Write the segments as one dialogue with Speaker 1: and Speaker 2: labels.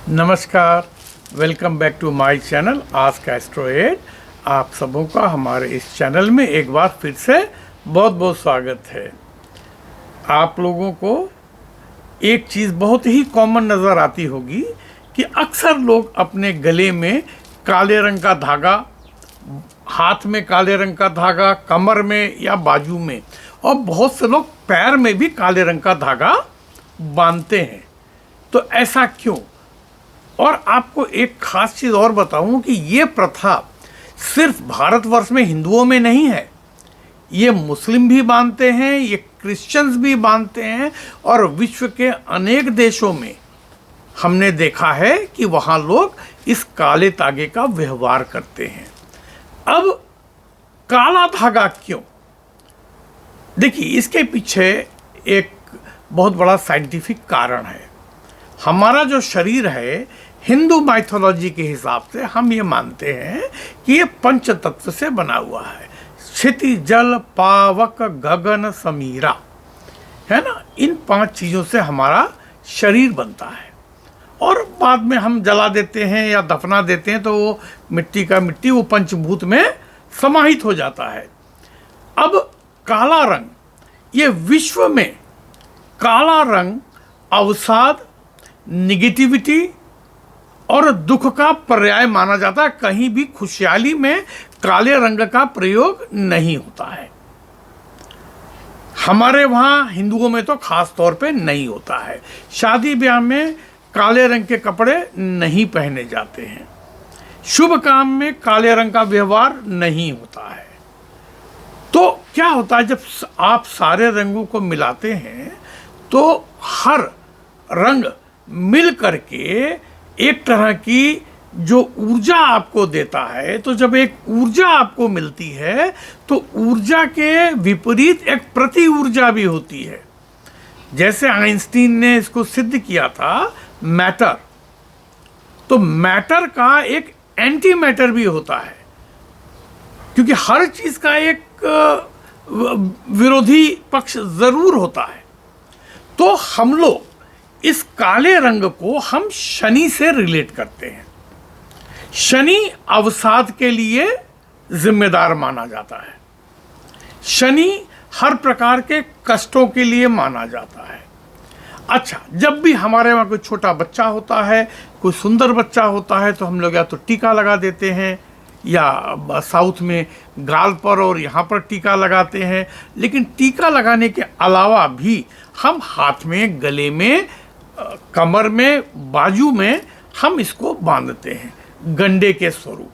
Speaker 1: नमस्कार, welcome back to my channel ask astroid. आप सबों का हमारे इस चैनल में एक बार फिर से बहुत बहुत स्वागत है। आप लोगों को एक चीज़ बहुत ही कॉमन नज़र आती होगी कि अक्सर लोग अपने गले में काले रंग का धागा, हाथ में काले रंग का धागा, कमर में या बाजू में, और बहुत से लोग पैर में भी काले रंग का धागा बांधते हैं। तो ऐसा क्यों? और आपको एक खास चीज़ और बताऊं कि ये प्रथा सिर्फ भारतवर्ष में हिंदुओं में नहीं है, ये मुस्लिम भी बांधते हैं, ये क्रिश्चियंस भी बांधते हैं, और विश्व के अनेक देशों में हमने देखा है कि वहाँ लोग इस काले धागे का व्यवहार करते हैं। अब काला धागा क्यों? देखिए, इसके पीछे एक बहुत बड़ा साइंटिफिक कारण है। हमारा जो शरीर है, हिंदू माइथोलॉजी के हिसाब से हम ये मानते हैं कि ये पंच तत्व से बना हुआ है। क्षिति, जल, पावक, गगन, समीरा, है ना। इन 5 चीज़ों से हमारा शरीर बनता है, और बाद में हम जला देते हैं या दफना देते हैं तो वो मिट्टी का मिट्टी वो पंचभूत में समाहित हो जाता है। अब काला रंग, ये विश्व में काला रंग अवसाद, निगेटिविटी और दुख का पर्याय माना जाता है। कहीं भी खुशहाली में काले रंग का प्रयोग नहीं होता है। हमारे वहाँ हिंदुओं में तो खास तौर पे नहीं होता है। शादी ब्याह में काले रंग के कपड़े नहीं पहने जाते हैं। शुभ काम में काले रंग का व्यवहार नहीं होता है। तो क्या होता है, जब आप सारे रंगों को मिलाते हैं तो हर रंग मिल करके एक तरह की जो ऊर्जा आपको देता है। तो जब एक ऊर्जा आपको मिलती है तो ऊर्जा के विपरीत एक प्रति ऊर्जा भी होती है। जैसे आइंस्टीन ने इसको सिद्ध किया था, मैटर, तो मैटर का एक एंटी मैटर भी होता है, क्योंकि हर चीज का एक विरोधी पक्ष जरूर होता है। तो हम लोग इस काले रंग को हम शनि से रिलेट करते हैं। शनि अवसाद के लिए जिम्मेदार माना जाता है। शनि हर प्रकार के कष्टों के लिए माना जाता है। अच्छा, जब भी हमारे वहाँ कोई छोटा बच्चा होता है, कोई सुंदर बच्चा होता है, तो हम लोग या तो टीका लगा देते हैं, या साउथ में गाल पर और यहाँ पर टीका लगाते हैं। लेकिन टीका लगाने के अलावा भी हम हाथ में, गले में, कमर में, बाजू में हम इसको बांधते हैं गंडे के स्वरूप।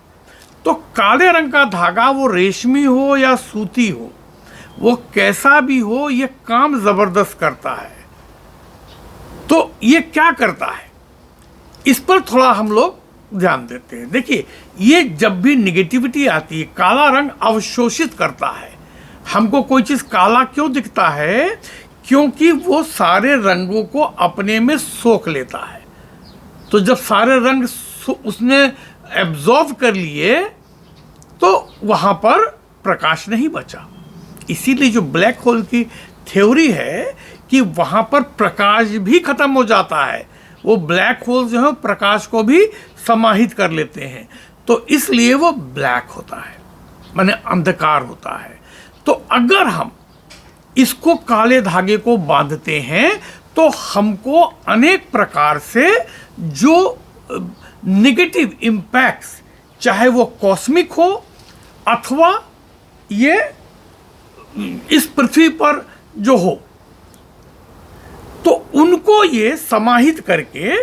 Speaker 1: तो काले रंग का धागा, वो रेशमी हो या सूती हो, वो कैसा भी हो, ये काम जबरदस्त करता है। तो ये क्या करता है, इस पर थोड़ा हम लोग ध्यान देते हैं। देखिए, ये जब भी निगेटिविटी आती है, काला रंग अवशोषित करता है। हमको कोई चीज काला क्यों दिखता है? क्योंकि वो सारे रंगों को अपने में सोख लेता है। तो जब सारे रंग उसने एब्जॉर्व कर लिए तो वहां पर प्रकाश नहीं बचा। इसीलिए जो ब्लैक होल की थ्योरी है कि वहां पर प्रकाश भी खत्म हो जाता है। वो ब्लैक होल जो है प्रकाश को भी समाहित कर लेते हैं, तो इसलिए वो ब्लैक होता है, माने अंधकार होता है। तो अगर हम इसको काले धागे को बांधते हैं तो हमको अनेक प्रकार से जो नेगेटिव इम्पैक्ट्स, चाहे वो कॉस्मिक हो अथवा ये इस पृथ्वी पर जो हो, तो उनको ये समाहित करके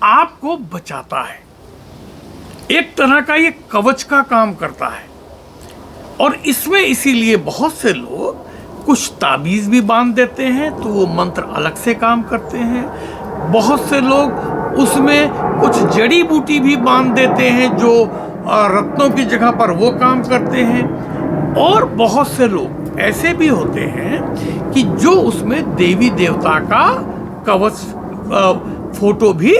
Speaker 1: आपको बचाता है। एक तरह का ये कवच का काम करता है। और इसमें इसीलिए बहुत से लोग कुछ ताबीज भी बांध देते हैं, तो वो मंत्र अलग से काम करते हैं। बहुत से लोग उसमें कुछ जड़ी बूटी भी बांध देते हैं जो रत्नों की जगह पर वो काम करते हैं। और बहुत से लोग ऐसे भी होते हैं कि जो उसमें देवी देवता का कवच फोटो भी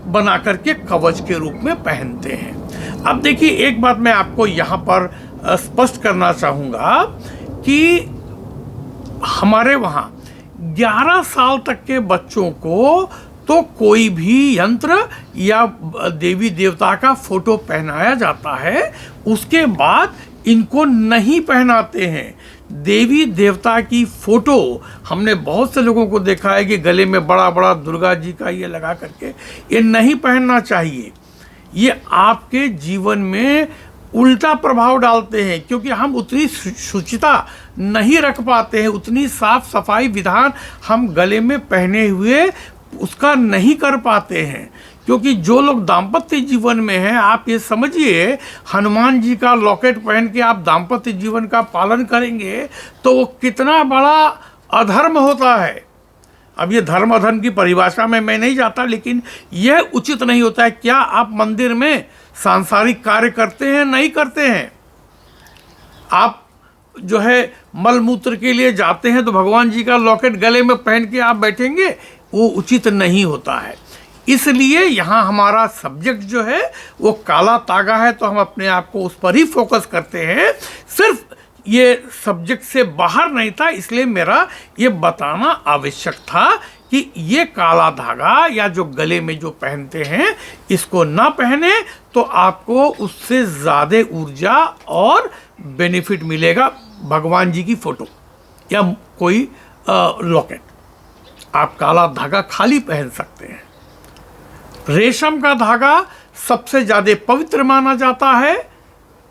Speaker 1: बना करके कवच के रूप में पहनते हैं। अब देखिए, एक बात मैं आपको यहाँ पर स्पष्ट करना चाहूँगा कि हमारे वहाँ 11 साल तक के बच्चों को तो कोई भी यंत्र या देवी देवता का फोटो पहनाया जाता है, उसके बाद इनको नहीं पहनाते हैं। देवी देवता की फोटो हमने बहुत से लोगों को देखा है कि गले में बड़ा बड़ा दुर्गा जी का ये लगा करके, ये नहीं पहनना चाहिए। ये आपके जीवन में उल्टा प्रभाव डालते हैं, क्योंकि हम उतनी शुचिता नहीं रख पाते हैं, उतनी साफ सफाई विधान हम गले में पहने हुए उसका नहीं कर पाते हैं। क्योंकि जो लोग दाम्पत्य जीवन में हैं, आप ये समझिए, हनुमान जी का लॉकेट पहन के आप दाम्पत्य जीवन का पालन करेंगे तो वो कितना बड़ा अधर्म होता है। अब ये धर्म अधर्म की परिभाषा में मैं नहीं जाता, लेकिन यह उचित नहीं होता है। क्या आप मंदिर में सांसारिक कार्य करते हैं? नहीं करते हैं। आप जो है मल मूत्र के लिए जाते हैं तो भगवान जी का लॉकेट गले में पहन के आप बैठेंगे, वो उचित नहीं होता है। इसलिए यहाँ हमारा सब्जेक्ट जो है वो काला तागा है, तो हम अपने आप को उस पर ही फोकस करते हैं। सिर्फ ये सब्जेक्ट से बाहर नहीं था, इसलिए मेरा ये बताना आवश्यक था कि ये काला धागा या जो गले में जो पहनते हैं, इसको ना पहने तो आपको उससे ज़्यादा ऊर्जा और बेनिफिट मिलेगा। भगवान जी की फोटो या कोई लॉकेट, आप काला धागा खाली पहन सकते हैं। रेशम का धागा सबसे ज़्यादा पवित्र माना जाता है,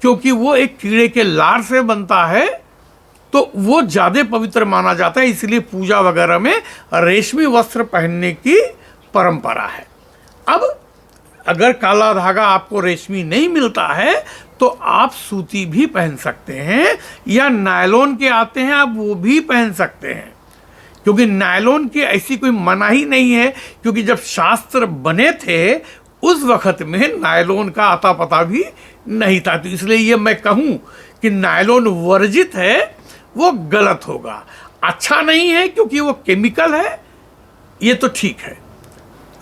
Speaker 1: क्योंकि वो एक कीड़े के लार से बनता है, तो वो ज़्यादा पवित्र माना जाता है। इसलिए पूजा वगैरह में रेशमी वस्त्र पहनने की परंपरा है। अब अगर काला धागा आपको रेशमी नहीं मिलता है तो आप सूती भी पहन सकते हैं, या नायलॉन के आते हैं, आप वो भी पहन सकते हैं। क्योंकि नायलॉन की ऐसी कोई मनाही नहीं है, क्योंकि जब शास्त्र बने थे उस वक्त में नायलॉन का आता पता भी नहीं था। तो इसलिए ये मैं कहूँ कि नायलॉन वर्जित है वो गलत होगा। अच्छा नहीं है क्योंकि वो केमिकल है, ये तो ठीक है,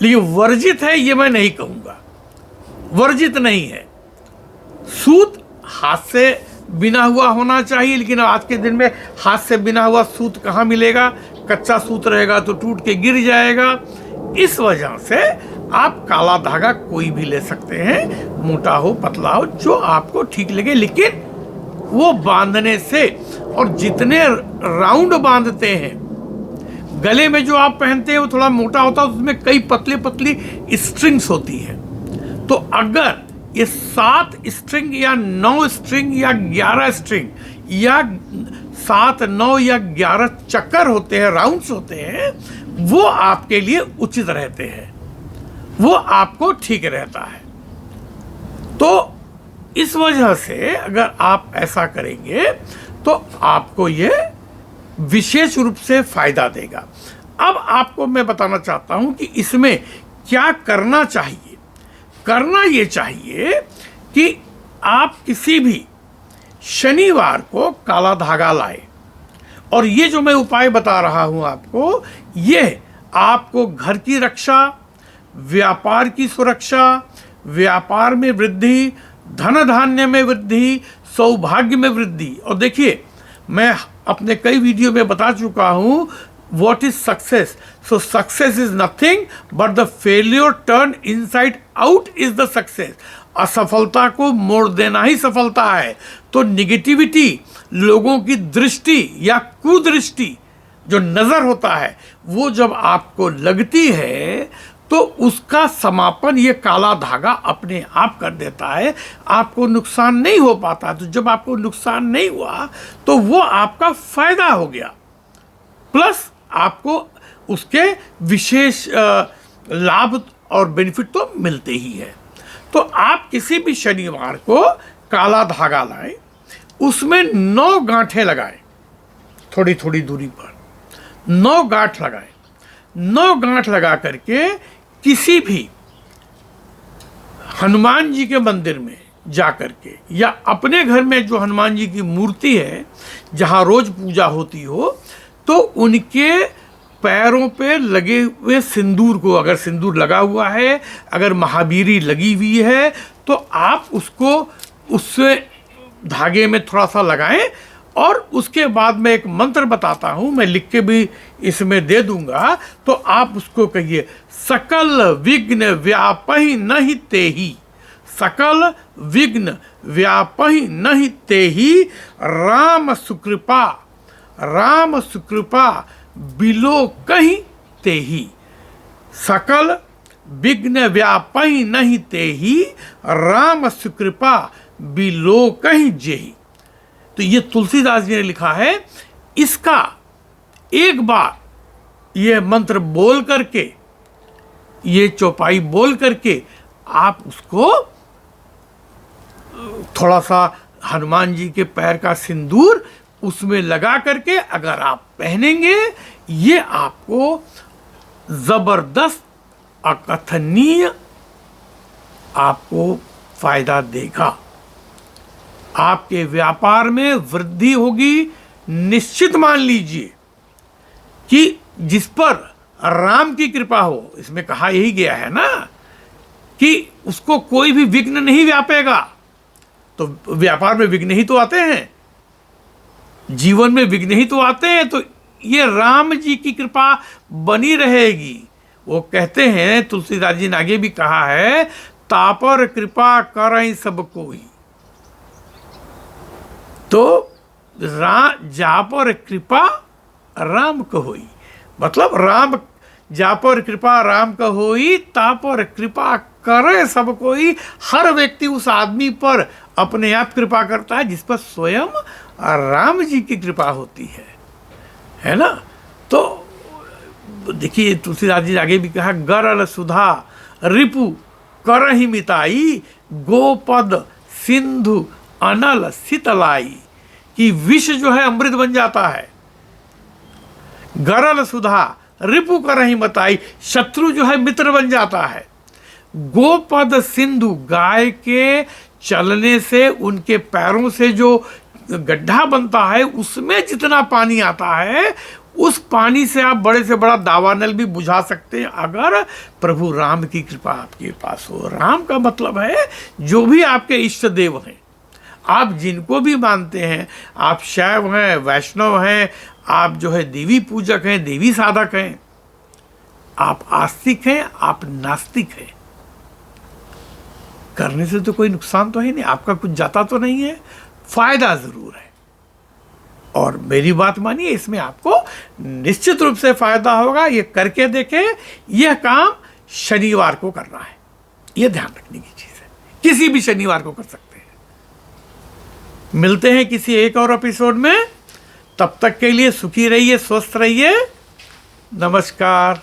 Speaker 1: लेकिन वर्जित है ये मैं नहीं कहूँगा। वर्जित नहीं है। सूत हाथ से बिना हुआ होना चाहिए, लेकिन आज के दिन में हाथ से बिना हुआ सूत कहाँ मिलेगा? कच्चा सूत रहेगा तो टूट के गिर जाएगा। इस वजह से आप काला धागा कोई भी ले सकते हैं, मोटा हो पतला हो, जो आपको ठीक लगे, लेकिन वो बांधने से, और जितने राउंड बांधते हैं, गले में जो आप पहनते हैं वो थोड़ा मोटा होता है, उसमें कई पतली पतली स्ट्रिंग्स होती हैं। तो अगर ये 7 स्ट्रिंग या 9 स्ट्रिंग या 11 स्ट्रिंग या 7, 9 या 11 चक्कर होते हैं, राउंड्स होते हैं, वो आपके लिए उचित रहते हैं, वो आपको ठीक रहता है। तो इस वजह से अगर आप ऐसा करेंगे तो आपको ये विशेष रूप से फायदा देगा। अब आपको मैं बताना चाहता हूं कि इसमें क्या करना चाहिए। करना ये चाहिए कि आप किसी भी शनिवार को काला धागा लाए, और ये जो मैं उपाय बता रहा हूं आपको, ये आपको घर की रक्षा, व्यापार की सुरक्षा, व्यापार में वृद्धि, धन धान्य में वृद्धि, सौभाग्य में वृद्धि। और देखिए, मैं अपने कई वीडियो में बता चुका हूं what is success. So success is nothing but the failure turn inside out is the success. असफलता को मोड़ देना ही सफलता है। तो निगेटिविटी, लोगों की दृष्टि या कुदृष्टि, जो नजर होता है, वो जब आपको लगती है तो उसका समापन ये काला धागा अपने आप कर देता है। आपको नुकसान नहीं हो पाता। तो जब आपको नुकसान नहीं हुआ तो वो आपका फायदा हो गया, प्लस आपको उसके विशेष लाभ और बेनिफिट तो मिलते ही है। तो आप किसी भी शनिवार को काला धागा लाएं, उसमें 9 गांठें लगाएं, थोड़ी थोड़ी दूरी पर 9 गांठ लगाएं। 9 गांठ लगा करके किसी भी हनुमान जी के मंदिर में जा करके, या अपने घर में जो हनुमान जी की मूर्ति है जहाँ रोज पूजा होती हो, तो उनके पैरों पे लगे हुए सिंदूर को, अगर सिंदूर लगा हुआ है, अगर महावीरी लगी हुई है, तो आप उसको उससे धागे में थोड़ा सा लगाएं और उसके बाद मैं एक मंत्र बताता हूं, मैं लिख के भी इसमें दे दूंगा, तो आप उसको कहिए, सकल विघ्न व्यापहि नहीं तेहि, सकल विघ्न व्यापहि नहीं तेहि, राम सुकृपा, राम सुकृपा बिलो कहीं तेहि, सकल विघ्न व्यापहि नहीं तेहि, राम सुकृपा बिलो कहीं जेहि। तो ये तुलसीदास जी ने लिखा है। इसका एक बार ये मंत्र बोल करके, ये चौपाई बोल करके आप उसको थोड़ा सा हनुमान जी के पैर का सिंदूर उसमें लगा करके अगर आप पहनेंगे, ये आपको जबरदस्त अकथनीय आपको फायदा देगा। आपके व्यापार में वृद्धि होगी। निश्चित मान लीजिए कि जिस पर राम की कृपा हो, इसमें कहा यही गया है ना कि उसको कोई भी विघ्न नहीं व्यापेगा। तो व्यापार में विघ्न ही तो आते हैं, जीवन में विघ्न ही तो आते हैं, तो ये राम जी की कृपा बनी रहेगी। वो कहते हैं, तुलसीदास जी ने आगे भी कहा है, तापर कृपा करई सब कोई। तो जा पर कृपा राम को होई, मतलब राम जा पर कृपा राम का होई, ता पर कृपा करे सब कोई। हर व्यक्ति उस आदमी पर अपने आप कृपा करता है जिस पर स्वयं राम जी की कृपा होती है ना। तो देखिए तुलसीदास जी आगे भी कहा, गरल सुधा रिपु करहि मिताई, गोपद सिंधु अनल शीतलाई। कि विष जो है अमृत बन जाता है, गरल सुधा रिपु करहि मिताई, शत्रु जो है मित्र बन जाता है। गोपद सिंधु, गाय के चलने से उनके पैरों से जो गड्ढा बनता है उसमें जितना पानी आता है, उस पानी से आप बड़े से बड़ा दावानल भी बुझा सकते हैं अगर प्रभु राम की कृपा आपके पास हो। राम का मतलब है जो भी आपके इष्ट देव हैं, आप जिनको भी मानते हैं, आप शैव हैं, वैष्णव हैं, आप जो है देवी पूजक हैं, देवी साधक हैं, आप आस्तिक हैं, आप नास्तिक हैं, करने से तो कोई नुकसान तो है नहीं, आपका कुछ जाता तो नहीं है, फायदा जरूर है। और मेरी बात मानिए, इसमें आपको निश्चित रूप से फायदा होगा। ये करके देखें, यह काम शनिवार को करना है, यह ध्यान रखने की चीज है। किसी भी शनिवार को कर सकते हैं। मिलते हैं किसी एक और एपिसोड में, तब तक के लिए सुखी रहिए, स्वस्थ रहिए, नमस्कार।